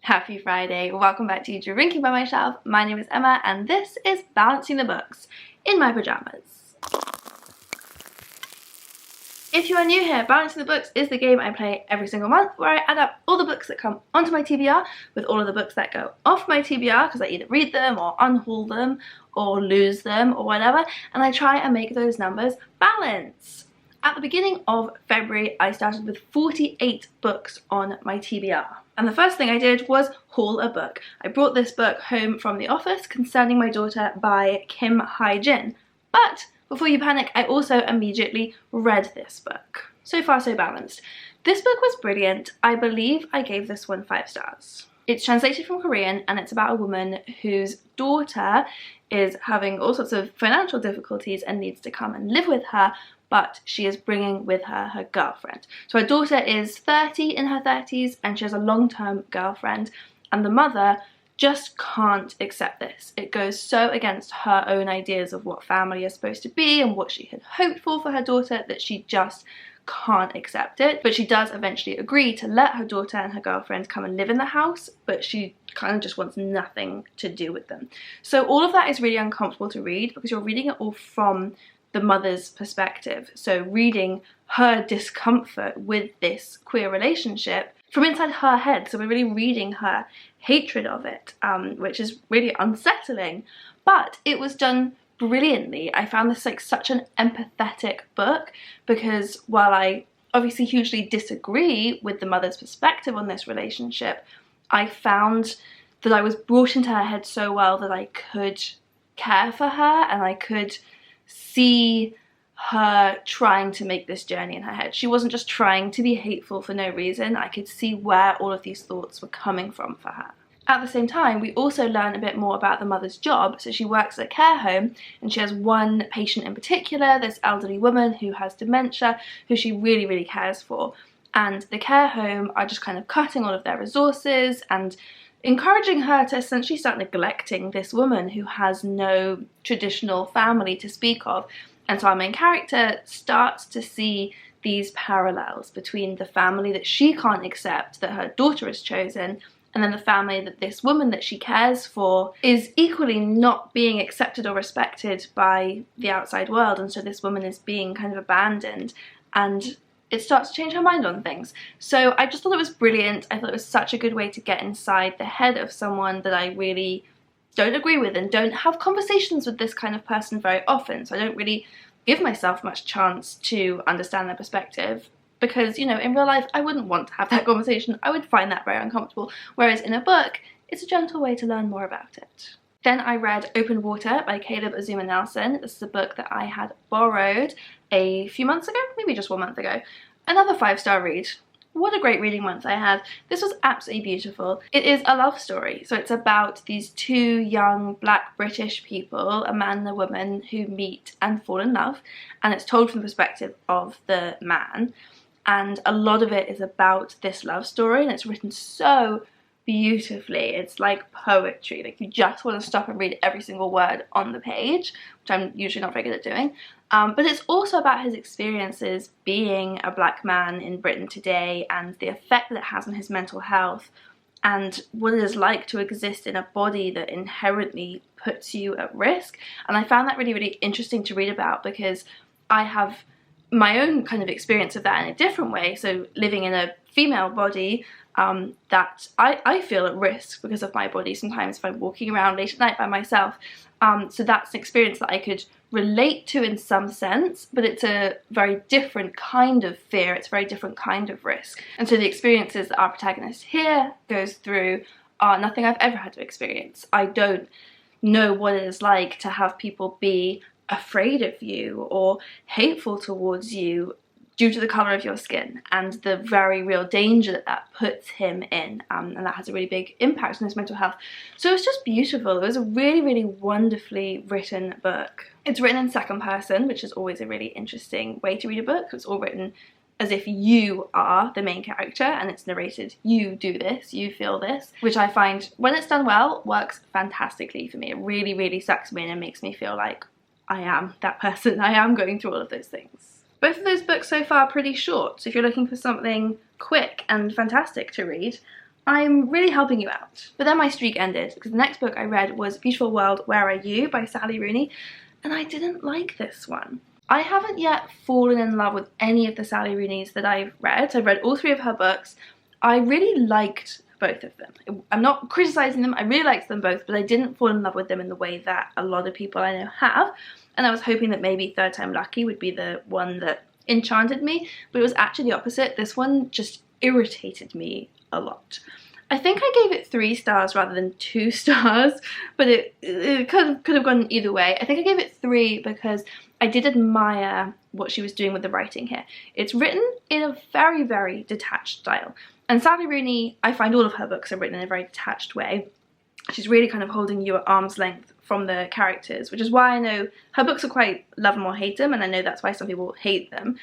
Happy Friday, welcome back to Drinking by My Shelf. My name is Emma and this is Balancing the Books in my pyjamas. If you are new here, Balancing the Books is the game I play every single month where I add up all the books that come onto my TBR with all of the books that go off my TBR because I either read them or unhaul them or lose them or whatever, and I try and make those numbers balance. At the beginning of February, I started with 48 books on my TBR. And the first thing I did was haul a book. I brought this book home from the office, Concerning My Daughter by Hye-Jin. But before you panic, I also immediately read this book. So far, so balanced. This book was brilliant. I believe I gave this one 5 stars. It's translated from Korean and it's about a woman whose daughter is having all sorts of financial difficulties and needs to come and live with her, but she is bringing with her her girlfriend. So her daughter is 30, in her 30s, and she has a long-term girlfriend, and the mother just can't accept this. It goes so against her own ideas of what family is supposed to be and what she had hoped for her daughter that she just can't accept it. But she does eventually agree to let her daughter and her girlfriend come and live in the house, but she kind of just wants nothing to do with them. So all of that is really uncomfortable to read because you're reading it all from the mother's perspective. So reading her discomfort with this queer relationship from inside her head. So we're really reading her hatred of it, which is really unsettling. But it was done brilliantly. I found this like such an empathetic book because while I obviously hugely disagree with the mother's perspective on this relationship, I found that I was brought into her head so well that I could care for her and I could see her trying to make this journey in her head. She wasn't just trying to be hateful for no reason. I could see where all of these thoughts were coming from for her. At the same time, we also learn a bit more about the mother's job. So she works at a care home and she has one patient in particular, this elderly woman who has dementia, who she really, really cares for. And the care home are just kind of cutting all of their resources and encouraging her to essentially start neglecting this woman who has no traditional family to speak of. And so our main character starts to see these parallels between the family that she can't accept that her daughter has chosen and then the family that this woman that she cares for is equally not being accepted or respected by the outside world, and so this woman is being kind of abandoned, and it starts to change her mind on things. So I just thought it was brilliant. I thought it was such a good way to get inside the head of someone that I really don't agree with and don't have conversations with this kind of person very often, so I don't really give myself much chance to understand their perspective. Because, you know, in real life, I wouldn't want to have that conversation. I would find that very uncomfortable. Whereas in a book, it's a gentle way to learn more about it. Then I read Open Water by Azumah Nelson. This is a book that I had borrowed a few months ago, maybe just 1 month ago. Another 5-star read. What a great reading month I had. This was absolutely beautiful. It is a love story. So it's about these 2 young black British people, a man and a woman, who meet and fall in love. And it's told from the perspective of the man. And a lot of it is about this love story, and it's written so beautifully. It's like poetry. Like you just want to stop and read every single word on the page, which I'm usually not very good at doing. But it's also about his experiences being a black man in Britain today and the effect that it has on his mental health and what it is like to exist in a body that inherently puts you at risk. And I found that really, really interesting to read about because I have my own kind of experience of that in a different way. So living in a female body, that I feel at risk because of my body sometimes if I'm walking around late at night by myself. So that's an experience that I could relate to in some sense, but it's a very different kind of fear, it's a very different kind of risk. And so the experiences that our protagonist here goes through are nothing I've ever had to experience. I don't know what it is like to have people be afraid of you or hateful towards you due to the colour of your skin and the very real danger that that puts him in, and that has a really big impact on his mental health. So it was just beautiful. It was a really, really wonderfully written book. It's written in second person, which is always a really interesting way to read a book. It's all written as if you are the main character and it's narrated, you do this, you feel this, which I find when it's done well works fantastically for me. It really, really sucks me in and makes me feel like I am that person. I am going through all of those things. Both of those books so far are pretty short, so if you're looking for something quick and fantastic to read, I'm really helping you out. But then my streak ended because the next book I read was Beautiful World, Where Are You by Sally Rooney, and I didn't like this one. I haven't yet fallen in love with any of the Sally Rooneys that I've read. I've read all 3 of her books. I really liked both of them. I'm not criticising them, I really liked them both, but I didn't fall in love with them in the way that a lot of people I know have, and I was hoping that maybe Third Time Lucky would be the one that enchanted me, but it was actually the opposite. This one just irritated me a lot. I think I gave it 3 stars rather than 2 stars, but it could have gone either way. I think I gave it 3 because I did admire what she was doing with the writing here. It's written in a very, very detached style. And Sally Rooney, I find all of her books are written in a very detached way. She's really kind of holding you at arm's length from the characters, which is why I know her books are quite love them or hate them, and I know that's why some people hate them.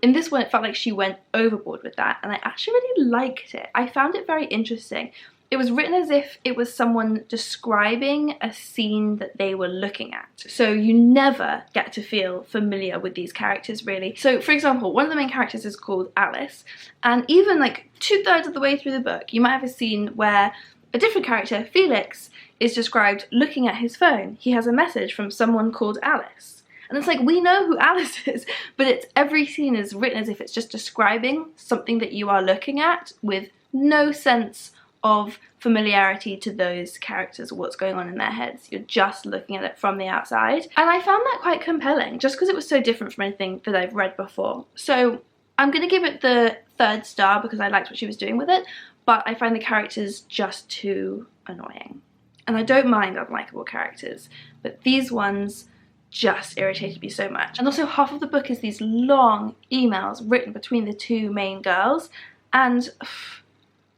In this one, it felt like she went overboard with that, and I actually really liked it. I found it very interesting. It was written as if it was someone describing a scene that they were looking at. So you never get to feel familiar with these characters, really. So, for example, one of the main characters is called Alice, and even like 2/3 of the way through the book, you might have a scene where a different character, Felix, is described looking at his phone. He has a message from someone called Alice. And it's like, we know who Alice is, but every scene is written as if it's just describing something that you are looking at with no sense of familiarity to those characters or what's going on in their heads. You're just looking at it from the outside. And I found that quite compelling, just because it was so different from anything that I've read before. So I'm going to give it the 3rd star because I liked what she was doing with it, but I find the characters just too annoying. And I don't mind unlikable characters, but these ones just irritated me so much. And also half of the book is these long emails written between the 2 main girls, and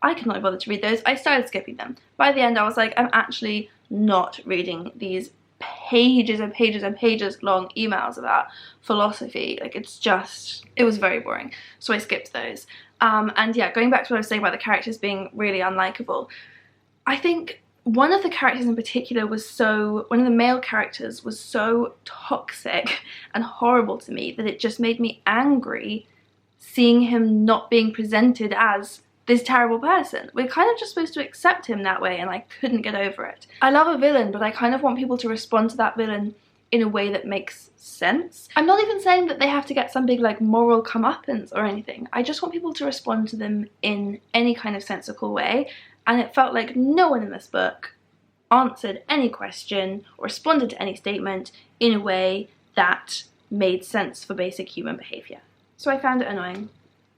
I could not be bothered to read those. I started skipping them. By the end I was like, I'm actually not reading these pages and pages and pages long emails about philosophy. Like, it was very boring, so I skipped those. And yeah, going back to what I was saying about the characters being really unlikable, I think one of the characters in particular one of the male characters was so toxic and horrible to me that it just made me angry seeing him not being presented as this terrible person. We're kind of just supposed to accept him that way, and I couldn't get over it. I love a villain, but I kind of want people to respond to that villain in a way that makes sense. I'm not even saying that they have to get some big like moral comeuppance or anything. I just want people to respond to them in any kind of sensible way. And it felt like no one in this book answered any question or responded to any statement in a way that made sense for basic human behaviour. So I found it annoying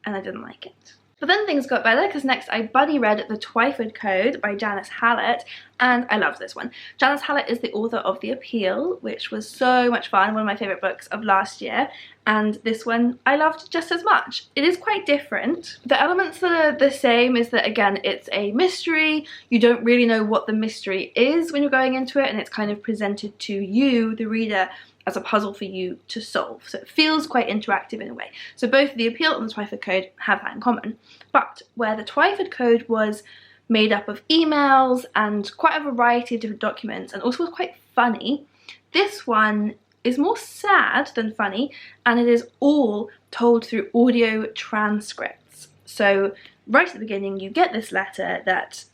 and I didn't like it. But then things got better because next I buddy read The Twyford Code by Janice Hallett, and I loved this one. Janice Hallett is the author of The Appeal, which was so much fun, one of my favourite books of last year, and this one I loved just as much. It is quite different. The elements that are the same is that, again, it's a mystery. You don't really know what the mystery is when you're going into it, and it's kind of presented to you, the reader, as a puzzle for you to solve. So it feels quite interactive in a way. So both The Appeal and The Twyford Code have that in common. But where The Twyford Code was made up of emails and quite a variety of different documents and also was quite funny, this one is more sad than funny, and it is all told through audio transcripts. So right at the beginning you get this letter that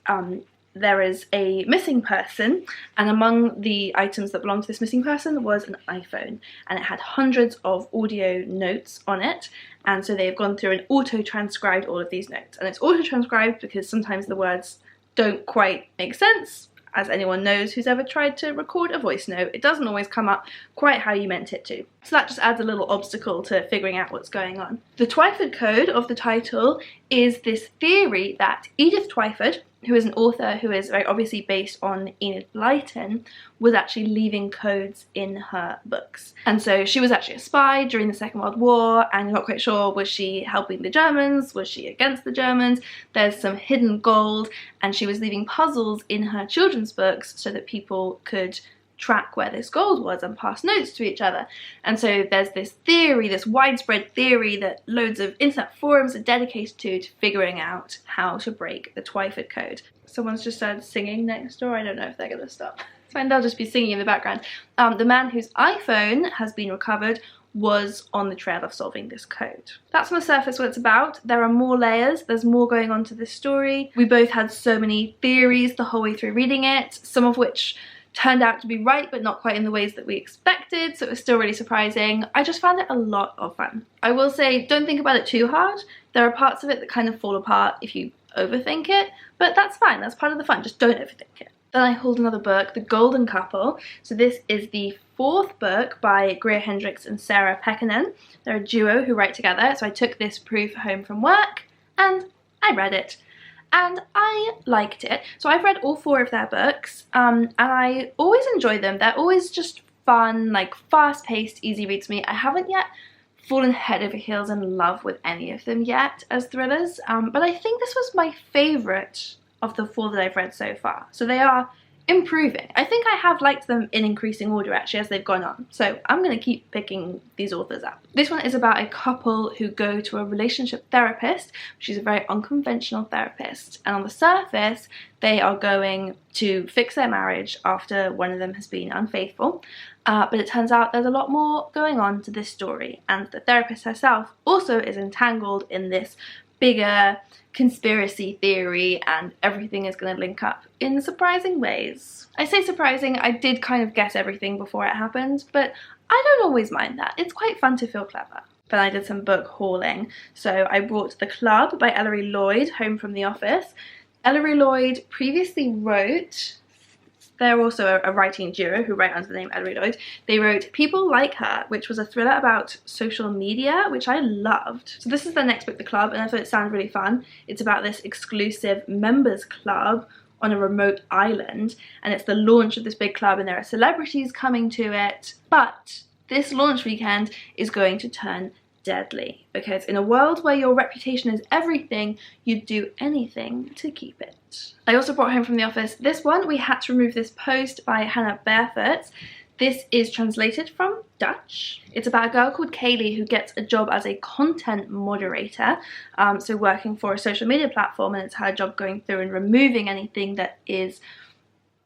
there is a missing person, and among the items that belonged to this missing person was an iPhone, and it had hundreds of audio notes on it, and so they've gone through and auto-transcribed all of these notes. And it's auto-transcribed because sometimes the words don't quite make sense. As anyone knows who's ever tried to record a voice note, it doesn't always come up quite how you meant it to. So that just adds a little obstacle to figuring out what's going on. The Twyford Code of the title is this theory that Edith Twyford, who is an author who is very obviously based on Enid Blyton, was actually leaving codes in her books. And so she was actually a spy during the Second World War, and you're not quite sure, was she helping the Germans? Was she against the Germans? There's some hidden gold, and she was leaving puzzles in her children's books so that people could track where this gold was and pass notes to each other. And so there's this theory, this widespread theory that loads of internet forums are dedicated to figuring out how to break the Twyford Code. Someone's just started singing next door. I don't know if they're gonna stop. It's fine, they'll just be singing in the background. The man whose iPhone has been recovered was on the trail of solving this code. That's on the surface what it's about. There are more layers, there's more going on to this story. We both had so many theories the whole way through reading it, some of which turned out to be right but not quite in the ways that we expected, so it was still really surprising. I just found it a lot of fun. I will say, don't think about it too hard. There are parts of it that kind of fall apart if you overthink it, but that's fine, that's part of the fun, just don't overthink it. Then I hauled another book, The Golden Couple. So this is the 4th book by Greer, Hendricks and Sarah Pekkanen. They're a duo who write together, so I took this proof home from work and I read it. And I liked it. So I've read all 4 of their books, and I always enjoy them. They're always just fun, like fast-paced, easy reads to me. I haven't yet fallen head over heels in love with any of them yet as thrillers, but I think this was my favourite of the 4 that I've read so far. So they are improving. I think I have liked them in increasing order actually as they've gone on, so I'm going to keep picking these authors up. This one is about a couple who go to a relationship therapist. She's a very unconventional therapist, and on the surface they are going to fix their marriage after one of them has been unfaithful, but it turns out there's a lot more going on to this story, and the therapist herself also is entangled in this bigger conspiracy theory, and everything is going to link up in surprising ways. I say surprising, I did kind of guess everything before it happened, but I don't always mind that. It's quite fun to feel clever. Then I did some book hauling. So I brought The Club by Ellery Lloyd home from the office. Ellery Lloyd previously wrote, they're also a writing duo who write under the name Ellery Lloyd. They wrote People Like Her, which was a thriller about social media, which I loved. So this is their next book, The Club, and I thought it sounded really fun. It's about this exclusive members club on a remote island, and it's the launch of this big club, and there are celebrities coming to it. But this launch weekend is going to turn deadly, because in a world where your reputation is everything, you'd do anything to keep it. I also brought home from the office this one, We Had to Remove This Post by Hanna. This is translated from Dutch. It's about a girl called Kaylee who gets a job as a content moderator, so working for a social media platform, and it's her job going through and removing anything that is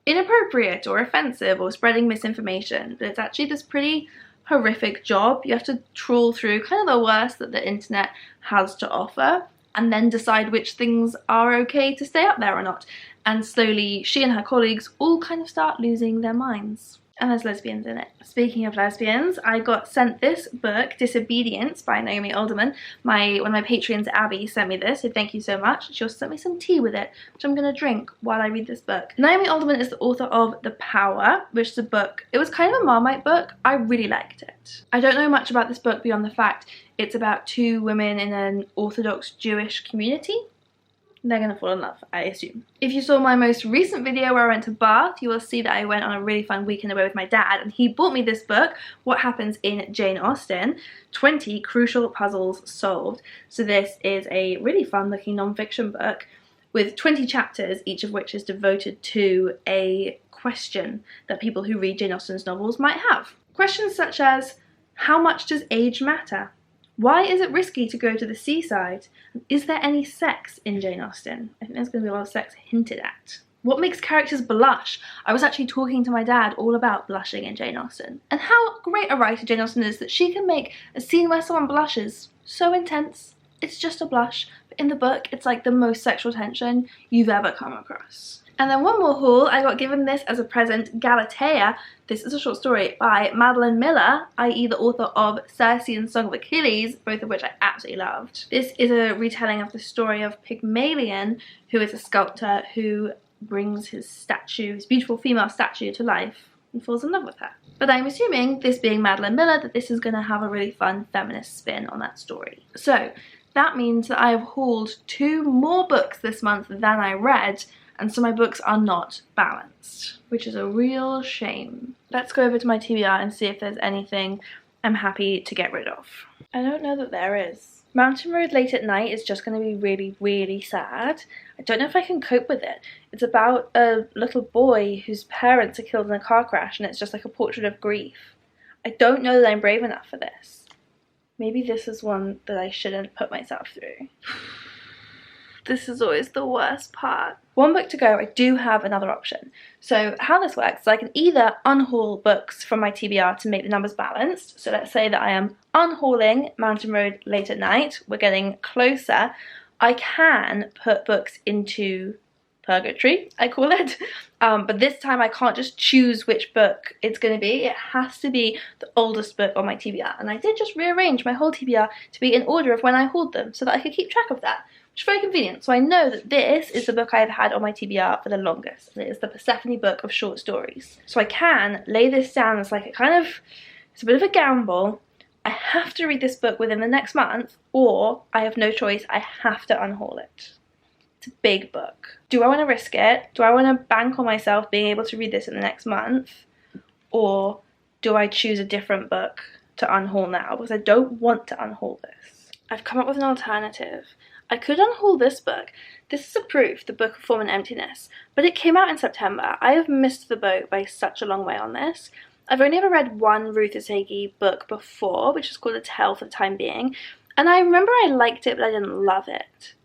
inappropriate or offensive or spreading misinformation. But it's actually this pretty horrific job. You have to trawl through kind of the worst that the internet has to offer and then decide which things are okay to stay up there or not. And slowly she and her colleagues all kind of start losing their minds. And there's lesbians in it. Speaking of lesbians, I got sent this book, Disobedience by Naomi Alderman. One of my patrons, Abby, sent me this, so thank you so much. She also sent me some tea with it, which I'm going to drink while I read this book. Naomi Alderman is the author of The Power, which is a book, it was kind of a Marmite book. I really liked it. I don't know much about this book beyond the fact it's about 2 women in an Orthodox Jewish community. They're gonna fall in love, I assume. If you saw my most recent video where I went to Bath, you will see that I went on a really fun weekend away with my dad, and he bought me this book, What Happens in Jane Austen, 20 Crucial Puzzles Solved. So this is a really fun looking non-fiction book with 20 chapters, each of which is devoted to a question that people who read Jane Austen's novels might have. Questions such as, how much does age matter? Why is it risky to go to the seaside? Is there any sex in Jane Austen? I think there's going to be a lot of sex hinted at. What makes characters blush? I was actually talking to my dad all about blushing in Jane Austen, and how great a writer Jane Austen is that she can make a scene where someone blushes so intense, it's just a blush, but in the book it's like the most sexual tension you've ever come across. And then one more haul, I got given this as a present, Galatea. This is a short story by Madeline Miller, i.e. the author of Circe and Song of Achilles, both of which I absolutely loved. This is a retelling of the story of Pygmalion, who is a sculptor who brings his beautiful female statue to life and falls in love with her. But I'm assuming, this being Madeline Miller, that this is going to have a really fun feminist spin on that story. So that means that I have hauled 2 more books this month than I read, and so my books are not balanced, which is a real shame. Let's go over to my TBR and see if there's anything I'm happy to get rid of. I don't know that there is. Mountain Road Late at Night is just going to be really, really sad. I don't know if I can cope with it. It's about a little boy whose parents are killed in a car crash, and it's just like a portrait of grief. I don't know that I'm brave enough for this. Maybe this is one that I shouldn't put myself through. This is always the worst part. One book to go, I do have another option. So how this works is I can either unhaul books from my TBR to make the numbers balanced. So let's say that I am unhauling Mountain Road late at night. We're getting closer. I can put books into purgatory, I call it. But this time I can't just choose which book it's going to be. It has to be the oldest book on my TBR. And I did just rearrange my whole TBR to be in order of when I hauled them so that I could keep track of that, which is very convenient. So I know that this is the book I've had on my TBR for the longest. And it is the Persephone book of short stories. So I can lay this down as like it's a bit of a gamble. I have to read this book within the next month, or I have no choice, I have to unhaul it. It's a big book. Do I want to risk it? Do I want to bank on myself being able to read this in the next month? Or do I choose a different book to unhaul now? Because I don't want to unhaul this. I've come up with an alternative. I could unhaul this book. This is a proof, the Book of Form and Emptiness, but it came out in September. I have missed the boat by such a long way on this. I've only ever read one Ruth Ozeki book before, which is called A Tale for the Time Being, and I remember I liked it, but I didn't love it.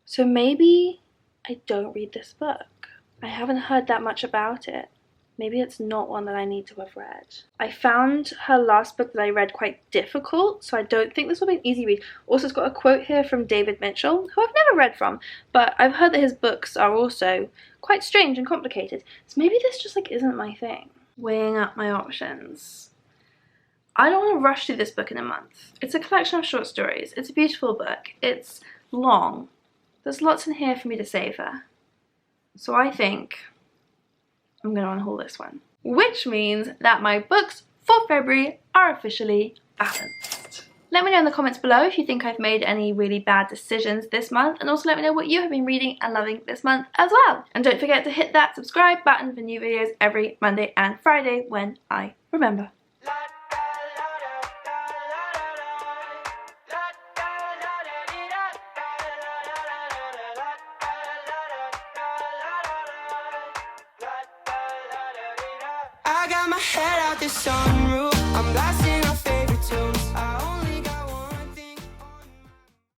So maybe I don't read this book. I haven't heard that much about it. Maybe it's not one that I need to have read. I found her last book that I read quite difficult, so I don't think this will be an easy read. Also, it's got a quote here from David Mitchell, who I've never read from, but I've heard that his books are also quite strange and complicated. So maybe this just isn't my thing. Weighing up my options. I don't want to rush through this book in a month. It's a collection of short stories. It's a beautiful book. It's long. There's lots in here for me to savor. So I think I'm going to unhaul this one. Which means that my books for February are officially balanced. Let me know in the comments below if you think I've made any really bad decisions this month, and also let me know what you have been reading and loving this month as well. And don't forget to hit that subscribe button for new videos every Monday and Friday when I remember. I got my head out the sunroof, I'm blasting